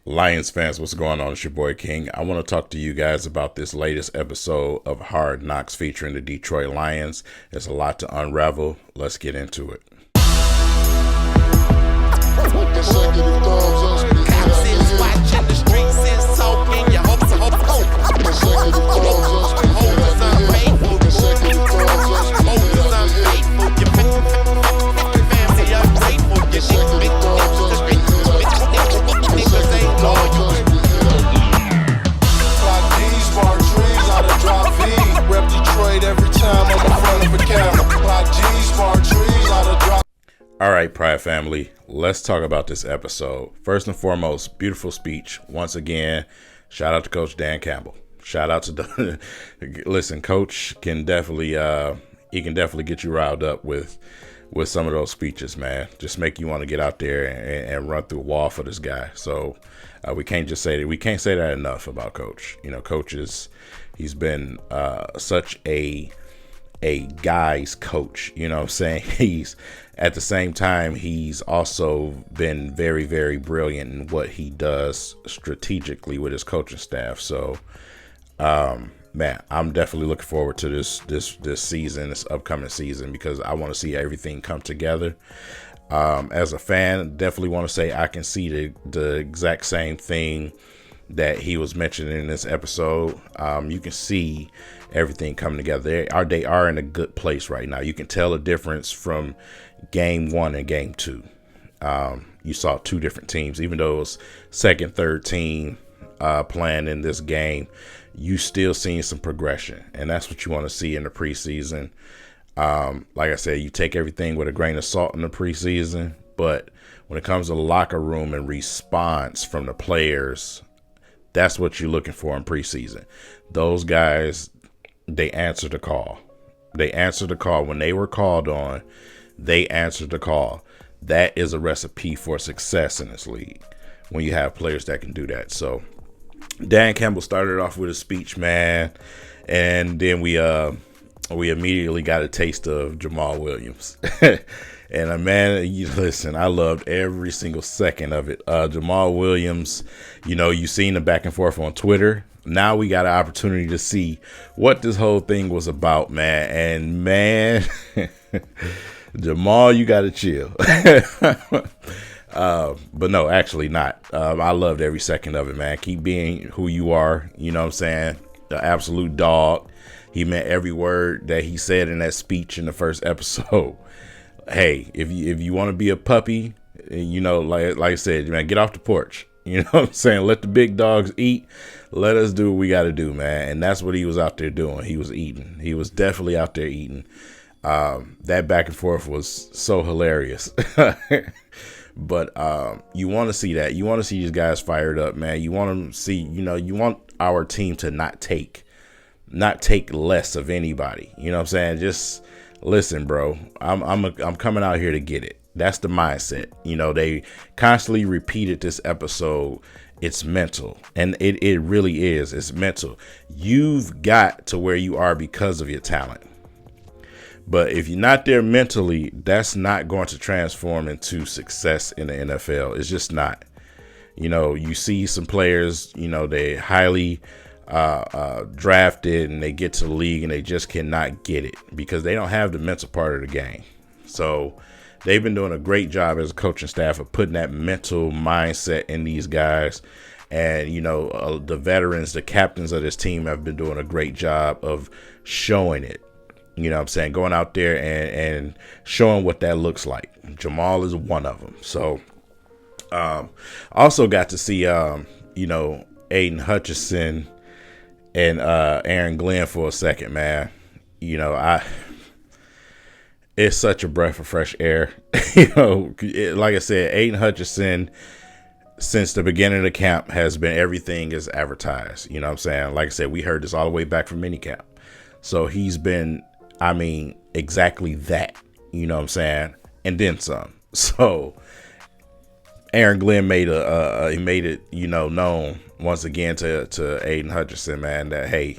Lions fans, what's going on? It's your boy King. I want to talk to you guys about this latest episode of Hard Knocks featuring the Detroit Lions. There's a lot to unravel. Let's get into it. All right, Pride family, let's talk about this episode. First and foremost, beautiful speech. Once again, shout out to Coach Dan Campbell. Shout out to listen, Coach can definitely he can definitely get you riled up with some of those speeches, man. Just make you want to get out there and run through a wall for this guy. So we can't say that enough about Coach. You know, Coach he's been such a guy's coach. You know what I'm saying? He's at the same time, he's also been very, very brilliant in what he does strategically with his coaching staff. So, man, I'm definitely looking forward to this season, this upcoming season, because I want to see everything come together. As a fan, definitely want to say I can see the exact same thing that he was mentioning in this episode. You can see everything coming together. They are in a good place right now. You can tell a difference from game 1 and game 2. You saw two different teams, even though it was second, third team playing in this game. You still seeing some progression, and that's what you want to see in the preseason. Like I said, you take everything with a grain of salt in the preseason, but when it comes to the locker room and response from the players, that's what you're looking for in preseason. Those guys, they answer the call. They answer the call. When they were called on, they answered the call. That is a recipe for success in this league when you have players that can do that. So Dan Campbell started off with a speech, man, and then we immediately got a taste of Jamaal Williams. And man, listen, I loved every single second of it. Jamaal Williams, you seen the back and forth on Twitter. Now we got an opportunity to see what this whole thing was about, man. And man, Jamaal, you got to chill. But no, actually not. I loved every second of it, man. Keep being who you are. You know what I'm saying? The absolute dog. He meant every word that he said in that speech in the first episode. Hey, if you want to be a puppy, like I said, man, get off the porch. You know what I'm saying? Let the big dogs eat. Let us do what we got to do, man. And that's what he was out there doing. He was eating. He was definitely out there eating. That back and forth was so hilarious. But you want to see that. You want to see these guys fired up, man. You want them to see, you want our team to not take less of anybody. You know what I'm saying? Just listen, bro. I'm coming out here to get it. That's the mindset. They constantly repeated this episode. It's mental, and it really is. It's mental. You've got to where you are because of your talent. But if you're not there mentally, that's not going to transform into success in the NFL. It's just not. You see some players, they highly drafted and they get to the league and they just cannot get it because they don't have the mental part of the game. So they've been doing a great job as a coaching staff of putting that mental mindset in these guys. And, the veterans, the captains of this team have been doing a great job of showing it. You know what I'm saying? Going out there and showing what that looks like. Jamaal is one of them. So also got to see, Aidan Hutchinson and Aaron Glenn for a second, man. It's such a breath of fresh air. Like I said, Aidan Hutchinson, since the beginning of the camp, has been everything is advertised. You know what I'm saying? Like I said, we heard this all the way back from minicamp. So he's been, exactly that. You know what I'm saying? And then some. So Aaron Glenn made it, known once again to Aidan Hutchinson, man, that, hey,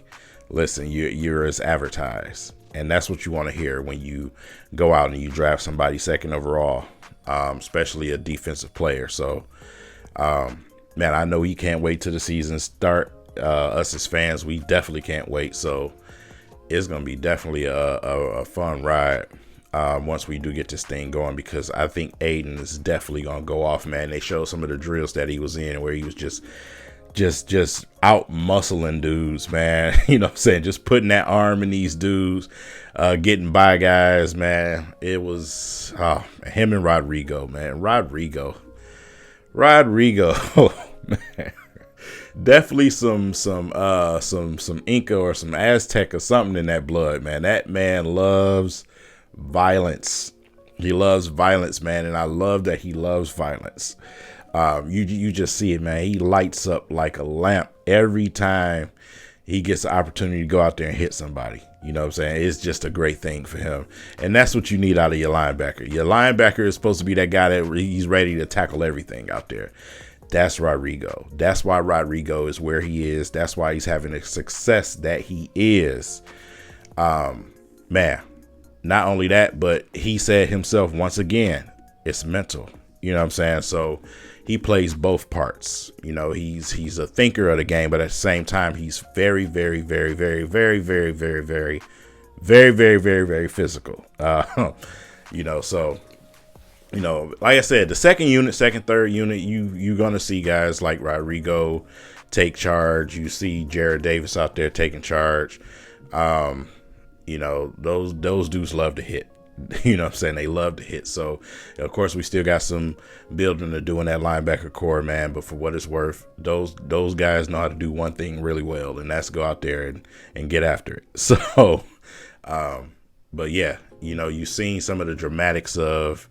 listen, you're as advertised. And that's what you want to hear when you go out and you draft somebody second overall, especially a defensive player. So man, I know he can't wait till the season start. Us as fans, we definitely can't wait. So it's gonna be definitely a fun ride once we do get this thing going, because I think Aidan is definitely gonna go off, man. They showed some of the drills that he was in where he was just out muscling dudes, man. You know what I'm saying? Just putting that arm in these dudes, getting by guys, man. It was him and Rodrigo, man. Rodrigo, man. Definitely some Inca or some Aztec or something in that blood, man. That man loves violence. He loves violence, man, and I love that he loves violence. You just see it, man. He lights up like a lamp every time he gets the opportunity to go out there and hit somebody. You know what I'm saying? It's just a great thing for him. And that's what you need out of your linebacker. Your linebacker is supposed to be that guy that he's ready to tackle everything out there. That's Rodrigo. That's why Rodrigo is where he is. That's why he's having the success that he is. Man, not only that, but he said himself once again, it's mental. You know what I'm saying? So he plays both parts. You know, he's a thinker of the game, but at the same time, he's very, very, very, very, very, very, very, very, very, very, very, very physical. You know, so, you know, like I said, the second, third unit, you're going to see guys like Rodrigo take charge. You see Jared Davis out there taking charge. You know, those dudes love to hit. You know what I'm saying? They love to hit. So, of course, we still got some building to do in that linebacker core, man. But for what it's worth, those guys know how to do one thing really well, and that's go out there and get after it. So, but yeah, you know, you've seen some of the dramatics of,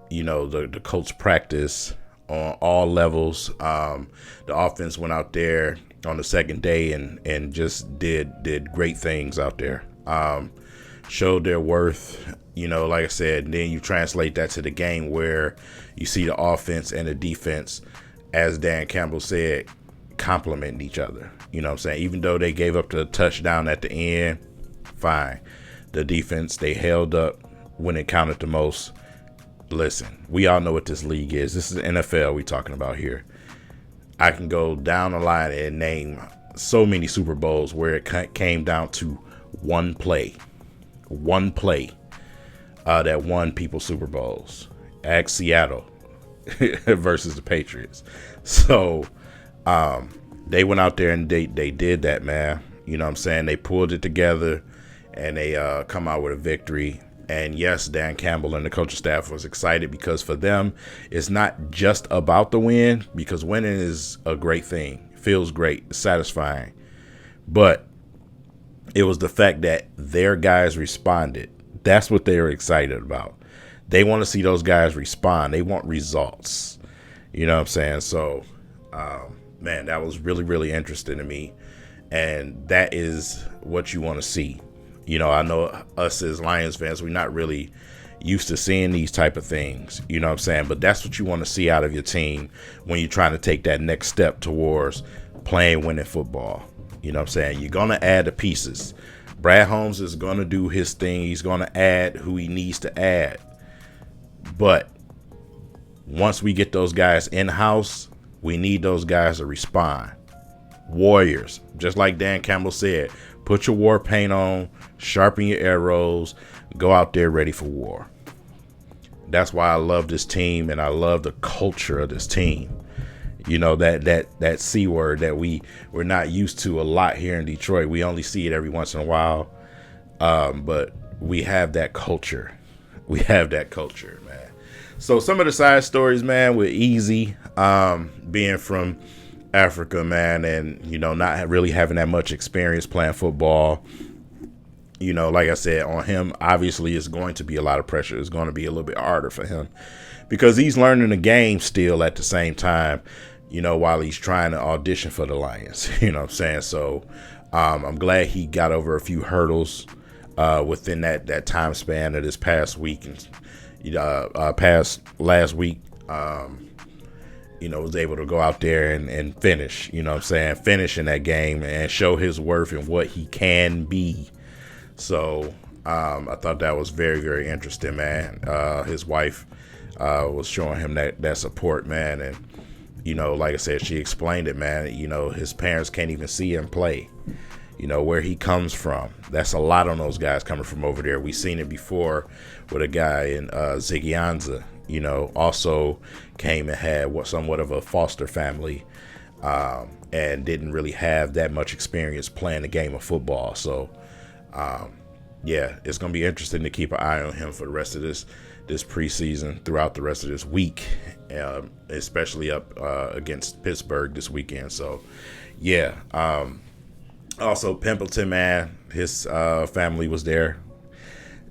you know, the coach practice on all levels. The offense went out there on the second day and just did great things out there. Showed their worth, you know, like I said, and then you translate that to the game where you see the offense and the defense, as Dan Campbell said, complementing each other. You know what I'm saying? Even though they gave up the touchdown at the end, fine. The defense, they held up when it counted the most. Listen, we all know what this league is. This is NFL we talking about here. I can go down the line and name so many Super Bowls where it came down to one play that won people Super Bowls. Ask Seattle versus the Patriots. So they went out there and they did that, man. You know what I'm saying? They pulled it together and they come out with a victory. And yes, Dan Campbell and the coaching staff was excited because for them, it's not just about the win, because winning is a great thing. Feels great, satisfying. But it was the fact that their guys responded. That's what they were excited about. They want to see those guys respond. They want results. You know what I'm saying? So, man, that was really, really interesting to me. And that is what you want to see. You know, I know us as Lions fans, we're not really used to seeing these type of things. You know what I'm saying? But that's what you want to see out of your team when you're trying to take that next step towards playing winning football. You know what I'm saying? You're going to add the pieces. Brad Holmes is going to do his thing. He's going to add who he needs to add. But once we get those guys in-house, we need those guys to respond. Warriors, just like Dan Campbell said, put your war paint on, sharpen your arrows, go out there ready for war. That's why I love this team, and I love the culture of this team. You know, that C word that we're not used to a lot here in Detroit. We only see it every once in a while. But we have that culture. We have that culture, man. So some of the side stories, man, with Easy being from Africa, man, and, you know, not really having that much experience playing football. You know, like I said, on him, obviously, it's going to be a lot of pressure. It's going to be a little bit harder for him because he's learning the game still at the same time, you know, while he's trying to audition for the Lions. You know what I'm saying? So I'm glad he got over a few hurdles within that time span of this past week and past last week. You know, was able to go out there and finish, you know what I'm saying, finish in that game and show his worth and what he can be. So I thought that was very, very interesting, man. His wife was showing him that support, man. And Like I said, she explained it, man. His parents can't even see him play. Where he comes from. That's a lot on those guys coming from over there. We've seen it before with a guy in Ziggy, also came and had somewhat of a foster family and didn't really have that much experience playing the game of football. So, it's going to be interesting to keep an eye on him for the rest of this preseason, throughout the rest of this week, especially up against Pittsburgh this weekend. So, also, Pimpleton, man, his family was there.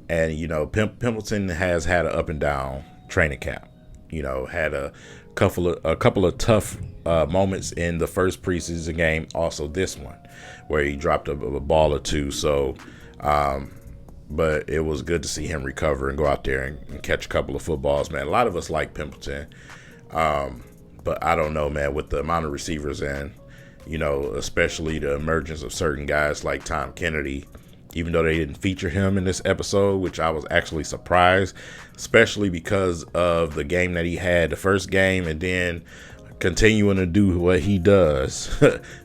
And, Pimpleton has had an up and down training camp. Had a couple of tough moments in the first preseason game. Also this one, where he dropped a ball or two. So, but it was good to see him recover and go out there and catch a couple of footballs, man. A lot of us like Pimpleton. But I don't know, man, with the amount of receivers and, especially the emergence of certain guys like Tom Kennedy, even though they didn't feature him in this episode, which I was actually surprised, especially because of the game that he had, the first game, and then continuing to do what he does,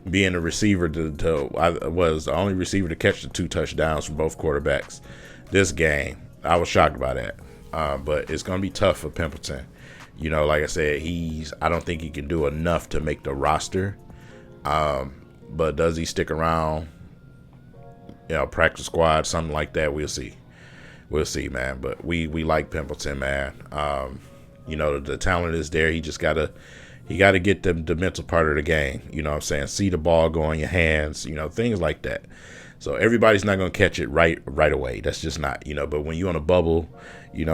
being a receiver was the only receiver to catch the 2 touchdowns from both quarterbacks this game. I was shocked by that. But it's going to be tough for Pimpleton. Like I said, I don't think he can do enough to make the roster. But does he stick around, practice squad, something like that? We'll see. We'll see, man. But we like Pimpleton, man. The talent is there. He just got to get the mental part of the game. See the ball go in your hands, things like that. So everybody's not going to catch it right away. That's just not, but when you're on a bubble, you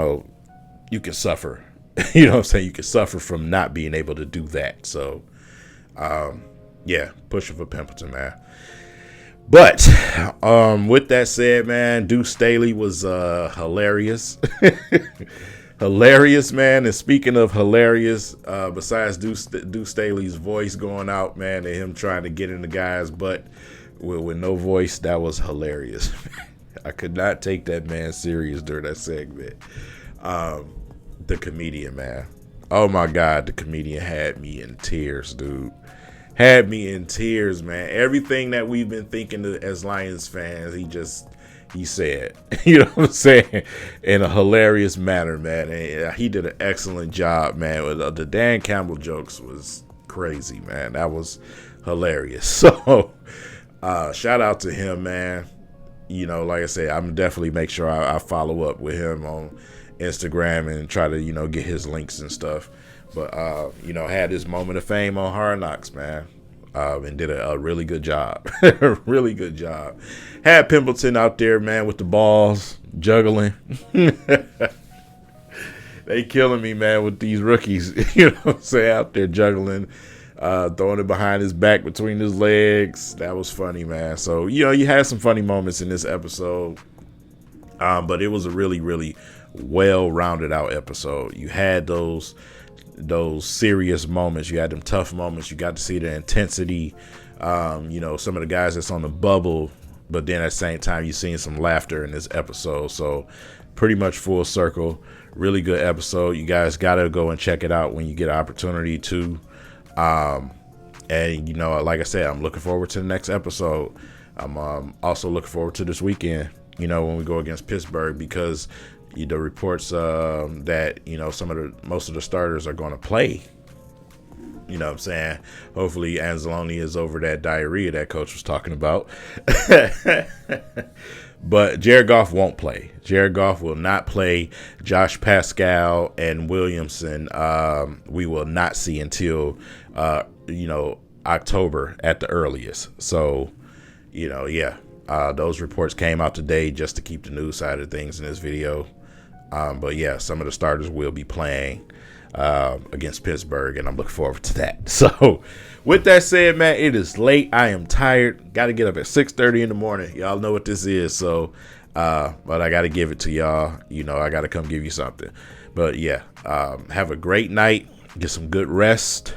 can suffer. You can suffer from not being able to do that. So, pushing for Pimpleton, man. But with that said, man, Deuce Staley was hilarious. Hilarious, man. And speaking of hilarious, besides Deuce Staley's voice going out, man, and him trying to get in the guy's butt with no voice, that was hilarious. I could not take that man serious during that segment. The comedian, man. Oh my God, the comedian had me in tears, dude. Had me in tears, man. Everything that we've been thinking as Lions fans, he said, what I'm saying, in a hilarious manner, man. And he did an excellent job, man. The Dan Campbell jokes was crazy, man. That was hilarious. So, shout out to him, man. Like I said, I'm definitely make sure I follow up with him on Instagram and try to, get his links and stuff. But, had his moment of fame on Hard Knocks, man. And did a really good job. Really good job. Had Pimpleton out there, man, with the balls, juggling. They killing me, man, with these rookies. Out there juggling, throwing it behind his back between his legs. That was funny, man. So, you had some funny moments in this episode. But it was a really, really well-rounded out episode. You had those serious moments. You had them tough moments. You got to see the intensity. Some of the guys that's on the bubble, but then at the same time, you're seeing some laughter in this episode. So pretty much full circle. Really good episode. You guys got to go and check it out when you get an opportunity to. And, like I said, I'm looking forward to the next episode. I'm also looking forward to this weekend, when we go against Pittsburgh, because the reports that most of the starters are going to play. What I'm saying? Hopefully Anzalone is over that diarrhea that coach was talking about. But Jared Goff won't play. Jared Goff will not play. Josh Pascal and Williamson we will not see until October at the earliest. So those reports came out today just to keep the news side of things in this video. But some of the starters will be playing against Pittsburgh, and I'm looking forward to that. So with that said, man, it is late. I am tired. Got to get up at 6:30 in the morning. Y'all know what this is. So, but I got to give it to y'all. I got to come give you something. But have a great night. Get some good rest,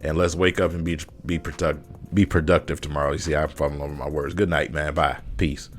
and let's wake up and be productive tomorrow. You see, I'm fumbling over my words. Good night, man. Bye. Peace.